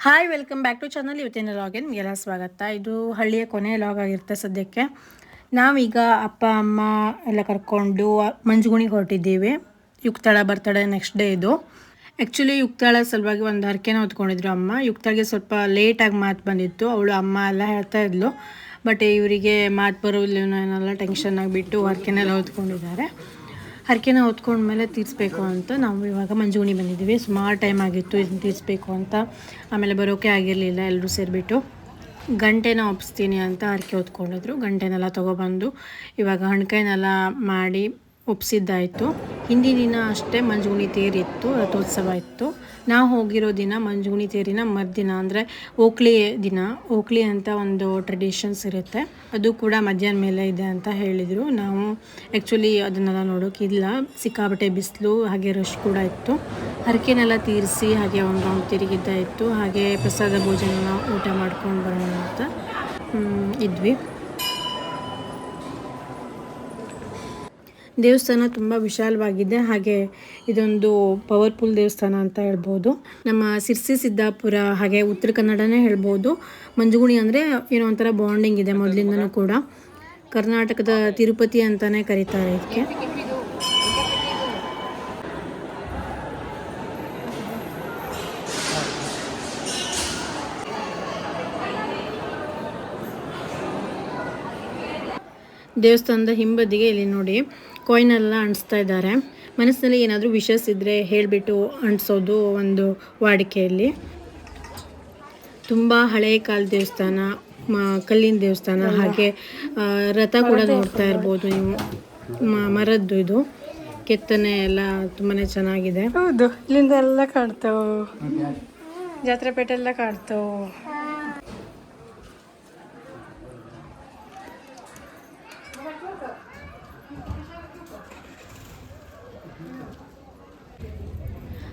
Hi welcome back to channel. ಇವತ್ತಿನ ಲಾಗಿನ್ ನಿಮಗೆಲ್ಲ ಸ್ವಾಗತ. ಇದು ಹಳ್ಳಿಯ ಕೊನೆಯ ಲಾಗ್ ಆಗಿರುತ್ತೆ ಸದ್ಯಕ್ಕೆ. ನಾವೀಗ ಅಪ್ಪ ಅಮ್ಮ ಎಲ್ಲ ಕರ್ಕೊಂಡು ಮಂಜುಗುಣಿಗೆ ಹೊರಟಿದ್ದೀವಿ. ಯುಕ್ತಾಳ ಬರ್ತಡೇ ನೆಕ್ಸ್ಟ್ ಡೇ ಇದು. ಆ್ಯಕ್ಚುಲಿ ಯುಕ್ತಾಳ ಸಲುವಾಗಿ ಒಂದು ಹರಕೆನ ಹೊತ್ಕೊಂಡಿದ್ರು ಅಮ್ಮ. ಯುಕ್ತಾಳಿಗೆ ಸ್ವಲ್ಪ ಲೇಟಾಗಿ ಮಾತು ಬಂದಿತ್ತು. ಅವಳು ಅಮ್ಮ ಎಲ್ಲ ಹೇಳ್ತಾ ಇದ್ಲು. ಬಟ್ ಇವರಿಗೆ ಮಾತು ಬರೋಲ್ಲ ಏನೆಲ್ಲ ಟೆನ್ಷನ್ ಆಗಿಬಿಟ್ಟು ಹರಕೆನೆಲ್ಲ ಹೊತ್ಕೊಂಡಿದ್ದಾರೆ. ಹರಕೆನ ಹೊತ್ಕೊಂಡ್ಮೇಲೆ ತೀರಿಸ್ಬೇಕು ಅಂತ ನಾವು ಇವಾಗ ಮಂಜುಗುಣಿ ಬಂದಿದ್ದೀವಿ. ಸುಮಾರು ಟೈಮ್ ಆಗಿತ್ತು ಇದನ್ನು ತೀರಿಸ್ಬೇಕು ಅಂತ. ಆಮೇಲೆ ಬರೋಕೆ ಆಗಿರಲಿಲ್ಲ. ಎಲ್ಲರೂ ಸೇರಿಬಿಟ್ಟು ಗಂಟೆನ ಒಪ್ಪಿಸ್ತೀನಿ ಅಂತ ಹರಕೆ ಹೊತ್ಕೊಂಡಿದ್ರು. ಗಂಟೆನೆಲ್ಲ ತೊಗೊಬಂದು ಇವಾಗ ಹಣ್ಕಾಯಿನೆಲ್ಲ ಮಾಡಿ ಒಪ್ಪಿಸಿದ್ದಾಯಿತು. ಹಿಂದಿನ ದಿನ ಅಷ್ಟೇ ಮಂಜುಗುಣಿ ತೇರಿತ್ತು, ರಥೋತ್ಸವ ಇತ್ತು. ನಾವು ಹೋಗಿರೋ ದಿನ ಮಂಜುಗುಣಿ ತೇರಿನ ಮರುದಿನ ಅಂದರೆ ಓಕ್ಳಿ ದಿನ. ಓಕ್ಳಿ ಅಂತ ಒಂದು ಟ್ರೆಡಿಷನ್ಸ್ ಇರುತ್ತೆ, ಅದು ಕೂಡ ಮಧ್ಯಾಹ್ನ ಮೇಲೆ ಇದೆ ಅಂತ ಹೇಳಿದರು. ನಾವು ಆ್ಯಕ್ಚುಲಿ ಅದನ್ನೆಲ್ಲ ನೋಡೋಕ್ಕಿಲ್ಲ, ಸಿಕ್ಕಾಪಟ್ಟೆ ಬಿಸಿಲು, ಹಾಗೆ ರಶ್ ಕೂಡ ಇತ್ತು. ಹರಕೆನೆಲ್ಲ ತೀರಿಸಿ ಹಾಗೆ ಒಂದು ರೌಂಡ್ ತಿರುಗಿದ್ದಾಯಿತು. ಹಾಗೆ ಪ್ರಸಾದ ಭೋಜನ ಊಟ ಮಾಡ್ಕೊಂಡು ಬರೋಣ ಅಂತ ಇದ್ವಿ. ದೇವಸ್ಥಾನ ತುಂಬ ವಿಶಾಲವಾಗಿದೆ. ಹಾಗೆ ಇದೊಂದು ಪವರ್ಫುಲ್ ದೇವಸ್ಥಾನ ಅಂತ ಹೇಳ್ಬೋದು. ನಮ್ಮ ಸಿರ್ಸಿ ಸಿದ್ದಾಪುರ ಹಾಗೆ ಉತ್ತರ ಕನ್ನಡನೇ ಹೇಳ್ಬೋದು. ಮಂಜುಗುಣಿ ಅಂದರೆ ಏನೋ ಒಂಥರ ಬಾಂಡಿಂಗ್ ಇದೆ ಮೊದಲಿಂದನೂ ಕೂಡ. ಕರ್ನಾಟಕದ ತಿರುಪತಿ ಅಂತಲೇ ಕರೀತಾರೆ ಇದಕ್ಕೆ. ದೇವಸ್ಥಾನದ ಹಿಂಬದಿಗೆ ಇಲ್ಲಿ ನೋಡಿ ಕಾಯಿನೆಲ್ಲ ಅಂಟಿಸ್ತಾ ಇದ್ದಾರೆ. ಮನಸ್ಸಿನಲ್ಲಿ ಏನಾದರೂ ವಿಷಸ್ ಇದ್ದರೆ ಹೇಳಿಬಿಟ್ಟು ಅಂಟಿಸೋದು ಒಂದು ವಾಡಿಕೆಯಲ್ಲಿ. ತುಂಬ ಹಳೆಯ ಕಾಲ ದೇವಸ್ಥಾನ, ಕಲ್ಲಿನ ದೇವಸ್ಥಾನ. ಹಾಗೆ ರಥ ಕೂಡ ನೋಡ್ತಾ ಇರ್ಬೋದು ನೀವು, ಮರದ್ದು ಇದು ಕೆತ್ತನೆ ಎಲ್ಲ ತುಂಬಾ ಚೆನ್ನಾಗಿದೆ. ಹೌದು, ಇಲ್ಲಿಂದ ಎಲ್ಲ ಕಾಣ್ತಾವೆ, ಜಾತ್ರೆ ಪೇಟೆ ಎಲ್ಲ ಕಾಣ್ತಾವೆ.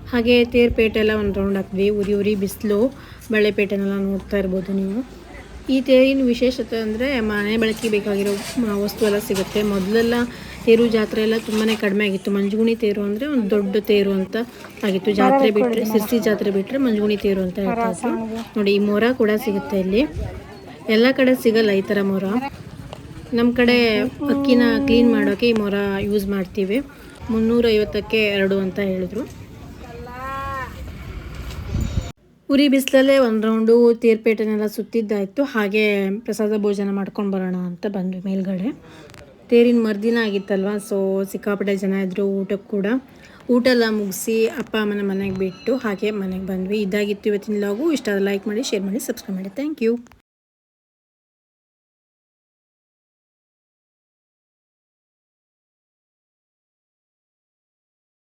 ಹಾಗೆ ತೇರ್ಪೇಟೆ ಎಲ್ಲ ಒಂದು ರೌಂಡ್ ಹಾಕ್ವಿ. ಉರಿ ಬಿಸಿಲು, ಬಳೆಪೇಟೆನೆಲ್ಲ ನೋಡ್ತಾ ಇರ್ಬೋದು ನೀವು. ಈ ತೇರಿನ ವಿಶೇಷತೆ ಅಂದರೆ ಮನೆ ಬಳಕೆ ಬೇಕಾಗಿರೋ ವಸ್ತು ಎಲ್ಲ ಸಿಗುತ್ತೆ. ಮೊದಲೆಲ್ಲ ತೇರು ಜಾತ್ರೆ ಎಲ್ಲ ತುಂಬಾ ಕಡಿಮೆ ಆಗಿತ್ತು. ಮಂಜುಗುಣಿ ತೇರು ಅಂದರೆ ಒಂದು ದೊಡ್ಡ ತೇರು ಅಂತ ಆಗಿತ್ತು. ಜಾತ್ರೆ ಬಿಟ್ಟರೆ, ಸಿರ್ಸಿ ಜಾತ್ರೆ ಬಿಟ್ಟರೆ ಮಂಜುಗುಣಿ ತೇರು ಅಂತ ಹೇಳ್ತಾ ಇತ್ತು. ನೋಡಿ, ಈ ಮೊರ ಕೂಡ ಸಿಗುತ್ತೆ ಇಲ್ಲಿ. ಎಲ್ಲ ಕಡೆ ಸಿಗಲ್ಲ ಈ ಥರ ಮೊರ. ನಮ್ಮ ಕಡೆ ಅಕ್ಕಿನ ಕ್ಲೀನ್ ಮಾಡೋಕ್ಕೆ ಈ ಮೊರ ಯೂಸ್ ಮಾಡ್ತೀವಿ. 350ಕ್ಕೆ 2 ಅಂತ ಹೇಳಿದ್ರು. ಉರಿ ಬಿಸಿಲಲ್ಲೇ ಒಂದು ರೌಂಡು ತೇರ್ಪೇಟೆನೆಲ್ಲ ಸುತ್ತಿದ್ದಾಯಿತು. ಹಾಗೆ ಪ್ರಸಾದ ಭೋಜನ ಮಾಡ್ಕೊಂಡು ಬರೋಣ ಅಂತ ಬಂದ್ವಿ ಮೇಲ್ಗಡೆ. ತೇರಿನ ಮರುದಿನ ಆಗಿತ್ತಲ್ವ, ಸೊ ಸಿಕ್ಕಾಪಟ್ಟೆ ಜನ ಇದ್ದರು. ಊಟಕ್ಕೆ ಕೂಡ ಊಟ ಎಲ್ಲ ಮುಗಿಸಿ ಅಪ್ಪ ಅಮ್ಮನ ಮನೆಗೆ ಬಿಟ್ಟು ಹಾಗೆ ಮನೆಗೆ ಬಂದ್ವಿ. ಇದಾಗಿತ್ತು ಇವತ್ತಿನ ಲಾಗು. ಇಷ್ಟ ಲೈಕ್ ಮಾಡಿ, ಶೇರ್ ಮಾಡಿ, ಸಬ್ಸ್ಕ್ರೈಬ್ ಮಾಡಿ. Thank you.